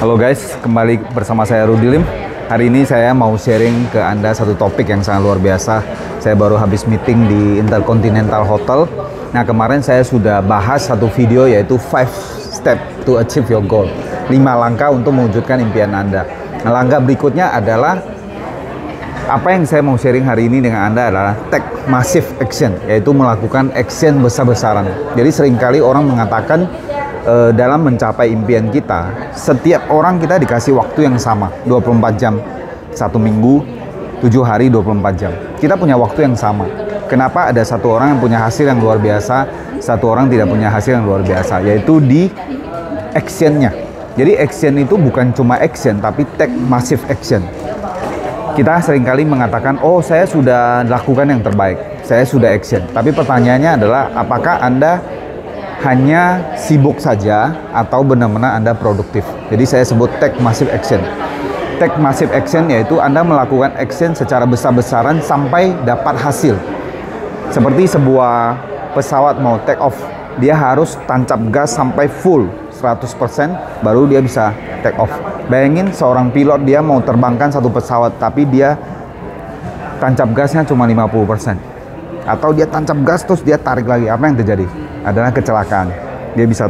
Halo guys, kembali bersama saya Rudy Lim. Hari ini saya mau sharing ke Anda satu topik yang sangat luar biasa. Saya baru habis meeting di Intercontinental Hotel. Nah, kemarin saya sudah bahas satu video yaitu 5 step to achieve your goal. 5 langkah untuk mewujudkan impian Anda. Nah, langkah berikutnya adalah apa yang saya mau sharing hari ini dengan Anda adalah take massive action, yaitu melakukan action besar-besaran. Jadi seringkali orang mengatakan dalam mencapai impian kita, setiap orang kita dikasih waktu yang sama, 24 jam, 1 minggu, 7 hari, 24 jam. Kita punya waktu yang sama. Kenapa ada satu orang yang punya hasil yang luar biasa, satu orang tidak punya hasil yang luar biasa, yaitu di actionnya. Jadi action itu bukan cuma action, tapi take massive action. Kita seringkali mengatakan, oh saya sudah lakukan yang terbaik, saya sudah action. Tapi pertanyaannya adalah, apakah Anda hanya sibuk saja atau benar-benar Anda produktif? Jadi saya sebut take massive action. Take massive action yaitu Anda melakukan action secara besar-besaran sampai dapat hasil. Seperti sebuah pesawat mau take off, dia harus tancap gas sampai full 100% baru dia bisa take off. Bayangin seorang pilot, dia mau terbangkan satu pesawat tapi dia tancap gasnya cuma 50%. Atau dia tancap gas terus dia tarik lagi, apa yang terjadi? Adalah kecelakaan. Dia bisa.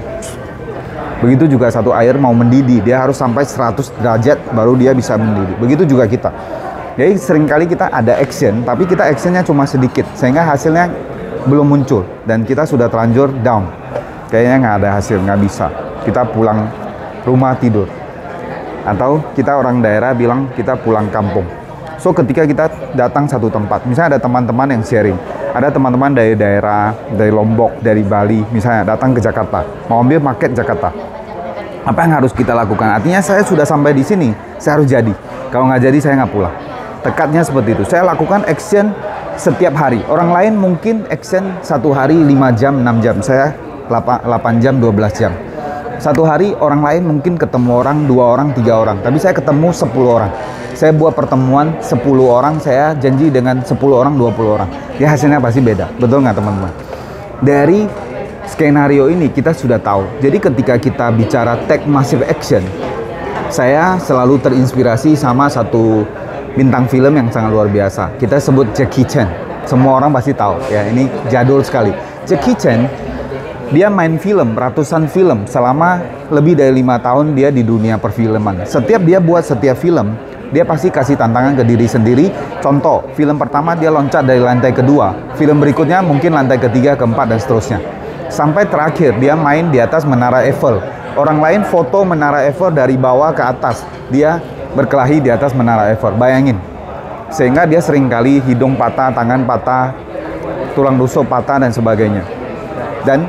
Begitu juga satu air mau mendidih, dia harus sampai 100 derajat baru dia bisa mendidih. Begitu juga kita. Jadi seringkali kita ada action, tapi kita actionnya cuma sedikit, sehingga hasilnya belum muncul dan kita sudah terlanjur down. Kayaknya nggak ada hasil, nggak bisa. Kita pulang rumah tidur. Atau kita orang daerah bilang kita pulang kampung. So ketika kita datang satu tempat, misalnya ada teman-teman yang sharing, ada teman-teman dari daerah, dari Lombok, dari Bali, misalnya datang ke Jakarta, mau ambil paket Jakarta. Apa yang harus kita lakukan? Artinya saya sudah sampai di sini, saya harus jadi. Kalau nggak jadi, saya nggak pulang. Tekadnya seperti itu. Saya lakukan action setiap hari. Orang lain mungkin action satu hari 5 jam, 6 jam. Saya 8 jam, 12 jam. Satu hari orang lain mungkin ketemu orang, 2 orang, 3 orang. Tapi saya ketemu 10 orang. Saya buat pertemuan 10 orang, saya janji dengan 10 orang, 20 orang. Ya hasilnya pasti beda. Betul nggak teman-teman? Dari skenario ini kita sudah tahu. Jadi ketika kita bicara take massive action, saya selalu terinspirasi sama satu bintang film yang sangat luar biasa. Kita sebut Jackie Chan. Semua orang pasti tahu. Ya, ini jadul sekali. Jackie Chan, dia main film, ratusan film. Selama lebih dari 5 tahun dia di dunia perfilman. Setiap dia buat setiap film, dia pasti kasih tantangan ke diri sendiri. Contoh, film pertama dia loncat dari lantai kedua. Film berikutnya mungkin lantai ketiga, keempat, dan seterusnya. Sampai terakhir, dia main di atas Menara Eiffel. Orang lain foto Menara Eiffel dari bawah ke atas. Dia berkelahi di atas Menara Eiffel. Bayangin. Sehingga dia seringkali hidung patah, tangan patah, tulang rusuk patah, dan sebagainya. Dan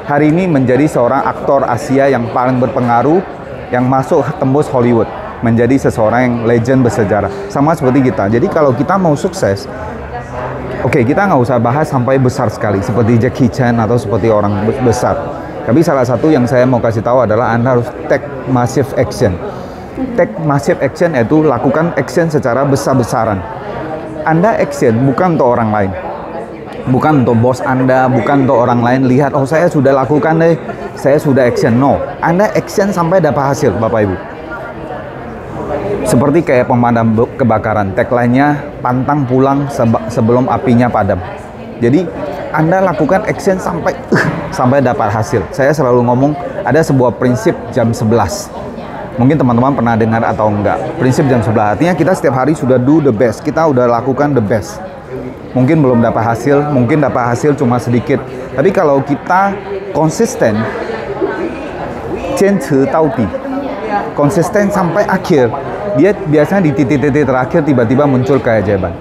hari ini menjadi seorang aktor Asia yang paling berpengaruh, yang masuk tembus Hollywood, menjadi seseorang yang legend bersejarah. Sama seperti kita. Jadi kalau kita mau sukses, oke, kita nggak usah bahas sampai besar sekali seperti Jackie Chan atau seperti orang besar. Tapi salah satu yang saya mau kasih tahu adalah Anda harus take massive action. Take massive action yaitu lakukan action secara besar-besaran. Anda action bukan untuk orang lain, bukan untuk bos Anda, bukan untuk orang lain lihat, oh saya sudah lakukan deh, saya sudah action. No, Anda action sampai dapat hasil, Bapak Ibu. Seperti kayak pemadam kebakaran, tagline-nya pantang pulang sebelum apinya padam. Jadi Anda lakukan action sampai dapat hasil. Saya selalu ngomong ada sebuah prinsip jam 11. Mungkin teman-teman pernah dengar atau enggak. Prinsip jam 11 artinya kita setiap hari sudah do the best. Kita udah lakukan the best. Mungkin belum dapat hasil, mungkin dapat hasil cuma sedikit. Tapi kalau kita konsisten, 坚持到底, konsisten sampai akhir, dia biasanya di titik-titik terakhir tiba-tiba muncul keajaiban.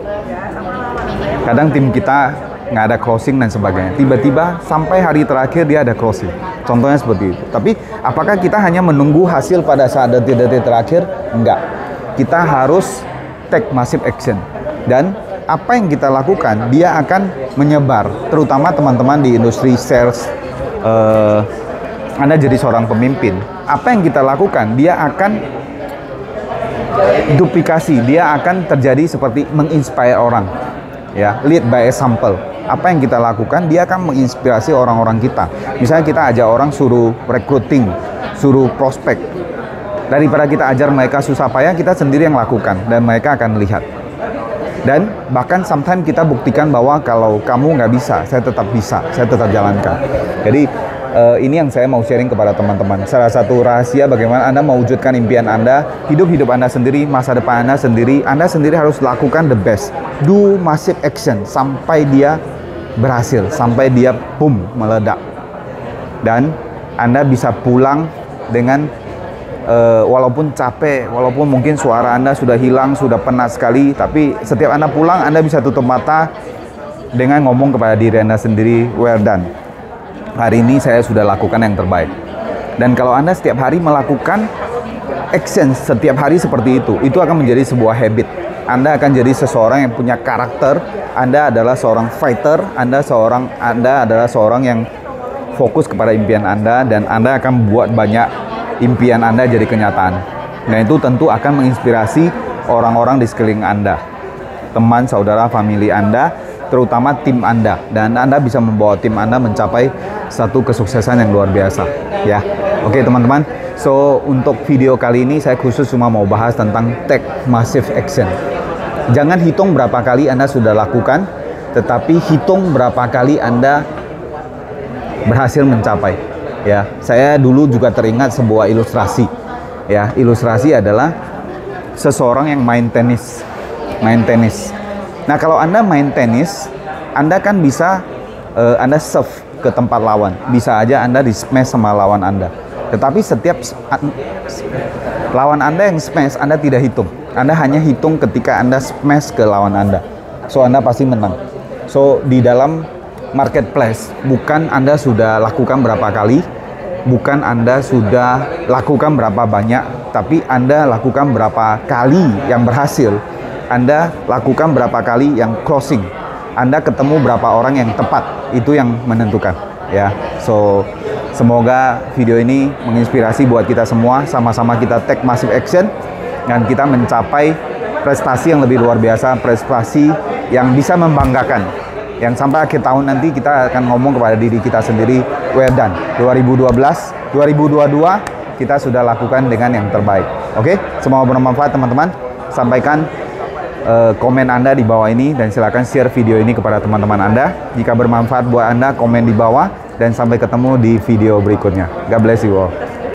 Kadang tim kita nggak ada closing dan sebagainya. Tiba-tiba sampai hari terakhir dia ada closing. Contohnya seperti itu. Tapi apakah kita hanya menunggu hasil pada saat detik-detik terakhir? Enggak. Kita harus take massive action. Dan apa yang kita lakukan, dia akan menyebar. Terutama teman-teman di industri sales, Anda jadi seorang pemimpin. Apa yang kita lakukan, dia akan duplikasi. Dia akan terjadi seperti menginspire orang. Ya, lead by example. Apa yang kita lakukan, dia akan menginspirasi orang-orang kita. Misalnya kita ajak orang suruh recruiting, suruh prospek. Daripada kita ajar mereka susah payah, kita sendiri yang lakukan dan mereka akan lihat. Dan bahkan sometimes kita buktikan bahwa kalau kamu nggak bisa, saya tetap jalankan. Jadi ini yang saya mau sharing kepada teman-teman. Salah satu rahasia bagaimana Anda mewujudkan impian Anda, hidup Anda sendiri, masa depan Anda sendiri harus lakukan the best. Do massive action sampai dia berhasil, sampai dia boom, meledak. Dan Anda bisa pulang dengan walaupun capek, walaupun mungkin suara Anda sudah hilang, sudah penat sekali, tapi setiap Anda pulang, Anda bisa tutup mata dengan ngomong kepada diri Anda sendiri, well done. Hari ini saya sudah lakukan yang terbaik. Dan kalau Anda setiap hari melakukan action setiap hari seperti itu akan menjadi sebuah habit. Anda akan jadi seseorang yang punya karakter, Anda adalah seorang fighter, Anda adalah seorang yang fokus kepada impian Anda, dan Anda akan buat banyak impian Anda jadi kenyataan. Nah, itu tentu akan menginspirasi orang-orang di sekeliling Anda, teman, saudara, famili Anda, terutama tim Anda, dan Anda bisa membawa tim Anda mencapai satu kesuksesan yang luar biasa, ya. Oke, teman-teman. So, untuk video kali ini saya khusus cuma mau bahas tentang take massive action. Jangan hitung berapa kali Anda sudah lakukan, tetapi hitung berapa kali Anda berhasil mencapai. Ya, saya dulu juga teringat sebuah ilustrasi. Ya, ilustrasi adalah seseorang yang main tenis. Nah, kalau Anda main tenis, Anda kan bisa Anda serve ke tempat lawan. Bisa aja Anda di smash sama lawan Anda. Tetapi setiap lawan Anda yang smash, Anda tidak hitung. Anda hanya hitung ketika Anda smash ke lawan Anda. So, Anda pasti menang. So, di dalam marketplace, bukan Anda sudah lakukan berapa kali, bukan Anda sudah lakukan berapa banyak, tapi Anda lakukan berapa kali yang berhasil, Anda lakukan berapa kali yang closing, Anda ketemu berapa orang yang tepat, itu yang menentukan, ya. So, semoga video ini menginspirasi buat kita semua, sama-sama kita take massive action, dan kita mencapai prestasi yang lebih luar biasa, prestasi yang bisa membanggakan, yang sampai akhir tahun nanti kita akan ngomong kepada diri kita sendiri, well done. 2012, 2022 kita sudah lakukan dengan yang terbaik. Oke, semoga bermanfaat teman-teman. Sampaikan komen Anda di bawah ini, dan silakan share video ini kepada teman-teman Anda. Jika bermanfaat buat Anda, komen di bawah, dan sampai ketemu di video berikutnya. God bless you all.